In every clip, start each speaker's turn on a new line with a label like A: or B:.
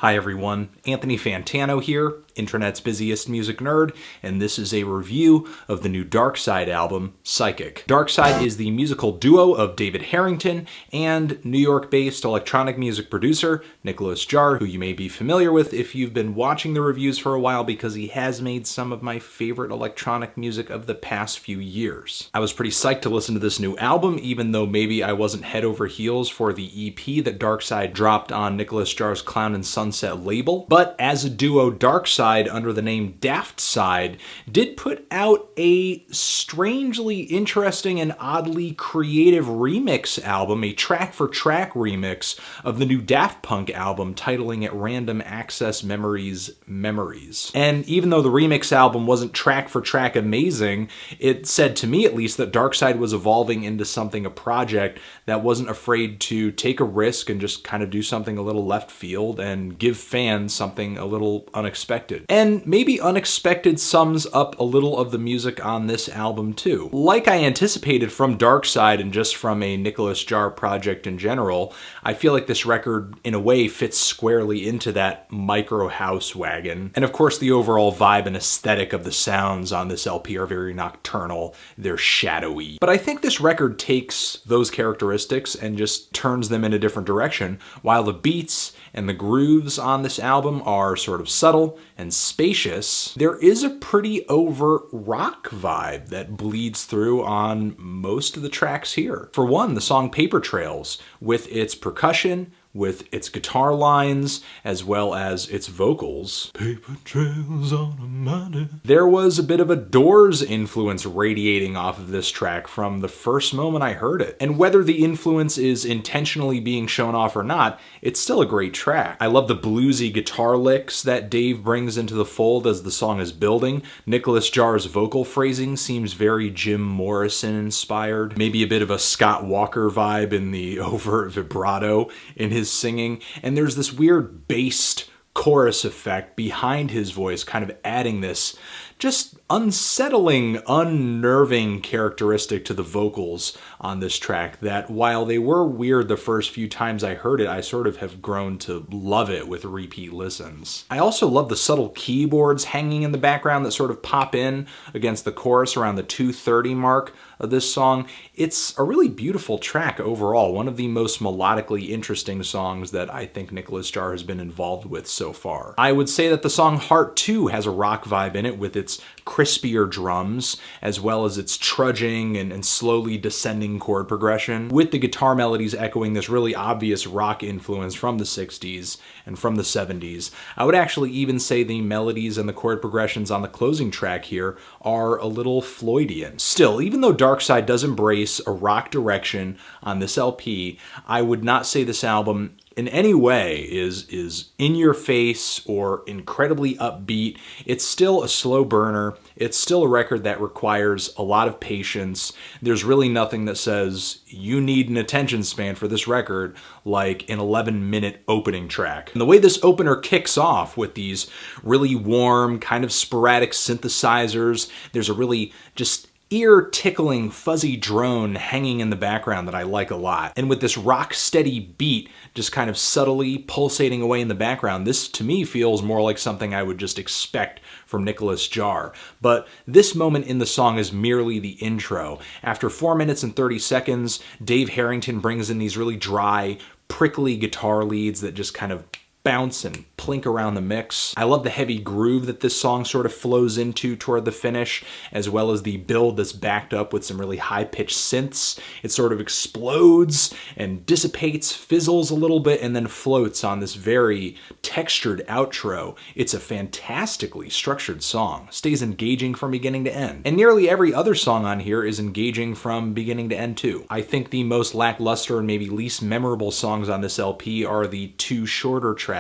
A: Hi everyone, Anthony Fantano here, internet's busiest music nerd, and this is a review of the new Darkside album, Psychic. Darkside is the musical duo of David Harrington and New York-based electronic music producer Nicolas Jaar, who you may be familiar with if you've been watching the reviews for a while because he has made some of my favorite electronic music of the past few years. I was pretty psyched to listen to this new album, even though maybe I wasn't head over heels for the EP that Darkside dropped on Nicolas Jaar's Clown and Sunset label. But as a duo, Darkside, under the name Darkside, did put out a strangely interesting and oddly creative remix album, a track-for-track remix of the new Daft Punk album, titling it Random Access Memories Memories. And even though the remix album wasn't track-for-track amazing, it said to me at least that Darkside was evolving into something, a project that wasn't afraid to take a risk and just kind of do something a little left field and give fans something a little unexpected. And maybe unexpected sums up a little of the music on this album too. Like I anticipated from Darkside and just from a Nicolas Jaar project in general, I feel like this record in a way fits squarely into that MICROHOUSE wagon. And of course the overall vibe and aesthetic of the sounds on this LP are very nocturnal, they're shadowy. But I think this record takes those characteristics and just turns them in a different direction, while the beats and the grooves on this album are sort of subtle and spacious. There is a pretty overt rock vibe that bleeds through on most of the tracks here. For one, the song Paper Trails, with its percussion, with its guitar lines, as well as its vocals. Paper trails on a Monday. There was a bit of a Doors influence radiating off of this track from the first moment I heard it. And whether the influence is intentionally being shown off or not, it's still a great track. I love the bluesy guitar licks that Dave brings into the fold as the song is building. Nicolas Jaar's vocal phrasing seems very Jim Morrison inspired. Maybe a bit of a Scott Walker vibe in the overt vibrato in his singing, and there's this weird bassed chorus effect behind his voice, kind of adding this just unsettling, unnerving characteristic to the vocals on this track that, while they were weird the first few times I heard it, I sort of have grown to love it with repeat listens. I also love the subtle keyboards hanging in the background that sort of pop in against the chorus around the 2:30 mark of this song. It's a really beautiful track overall, one of the most melodically interesting songs that I think Nicolas Jaar has been involved with so far. I would say that the song Heart 2 has a rock vibe in it with its crispier drums, as well as its trudging and slowly descending chord progression, with the guitar melodies echoing this really obvious rock influence from the 60s and from the 70s. I would actually even say the melodies and the chord progressions on the closing track here are a little Floydian. Still, even though Darkside does embrace a rock direction on this LP, I would not say this album in any way is in your face or incredibly upbeat. It's still a slow burner. It's still a record that requires a lot of patience. There's really nothing that says you need an attention span for this record like an 11-minute opening track. And the way this opener kicks off with these really warm, kind of sporadic synthesizers, there's a really just ear-tickling fuzzy drone hanging in the background that I like a lot. And with this rock-steady beat just kind of subtly pulsating away in the background, this to me feels more like something I would just expect from Nicolas Jaar. But this moment in the song is merely the intro. After 4 minutes and 30 seconds, Dave Harrington brings in these really dry, prickly guitar leads that just kind of bounce and plink around the mix. I love the heavy groove that this song sort of flows into toward the finish, as well as the build that's backed up with some really high-pitched synths. It sort of explodes and dissipates, fizzles a little bit, and then floats on this very textured outro. It's a fantastically structured song. Stays engaging from beginning to end. And nearly every other song on here is engaging from beginning to end too. I think the most lackluster and maybe least memorable songs on this LP are the two shorter tracks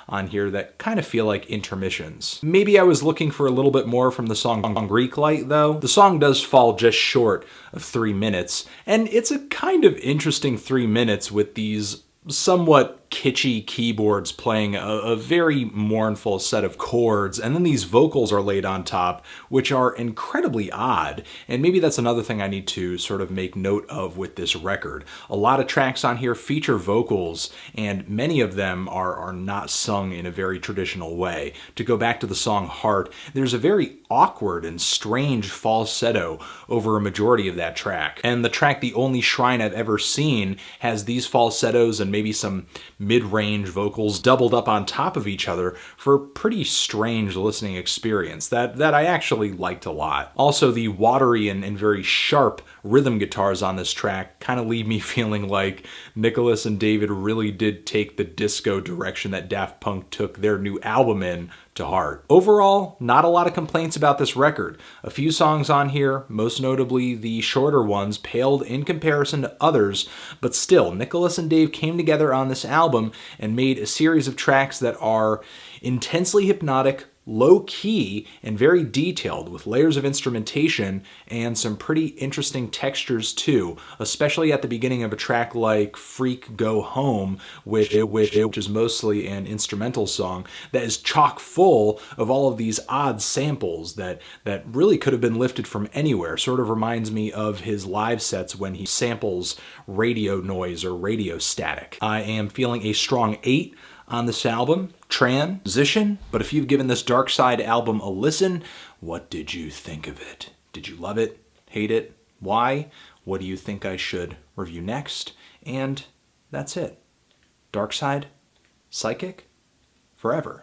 A: on here that kind of feel like intermissions. Maybe I was looking for a little bit more from the song on Greek Light though. The song does fall just short of 3 minutes, and it's a kind of interesting 3 minutes with these somewhat kitschy keyboards playing a very mournful set of chords, and then these vocals are laid on top, which are incredibly odd. And maybe that's another thing I need to sort of make note of with this record. A lot of tracks on here feature vocals, and many of them are not sung in a very traditional way. To go back to the song Heart, there's a very awkward and strange falsetto over a majority of that track. And the track The Only Shrine I've Ever Seen has these falsettos and maybe some mid-range vocals doubled up on top of each other for a pretty strange listening experience that I actually liked a lot. Also, the watery and very sharp rhythm guitars on this track kind of leave me feeling like Nicolas and David really did take the disco direction that Daft Punk took their new album in to heart. Overall, not a lot of complaints about this record. A few songs on here, most notably the shorter ones, paled in comparison to others, but still, Nicolas and Dave came together on this album and made a series of tracks that are intensely hypnotic, low-key, and very detailed, with layers of instrumentation and some pretty interesting textures too, especially at the beginning of a track like Freak Go Home, which is mostly an instrumental song that is chock full of all of these odd samples that really could have been lifted from anywhere. Sort of reminds me of his live sets when he samples radio noise or radio static. I am feeling a strong 8 on this album. Transition. But if you've given this Darkside album a listen, what did you think of it? Did you love it? Hate it? Why? What do you think I should review next? And that's it. Darkside, Psychic, forever.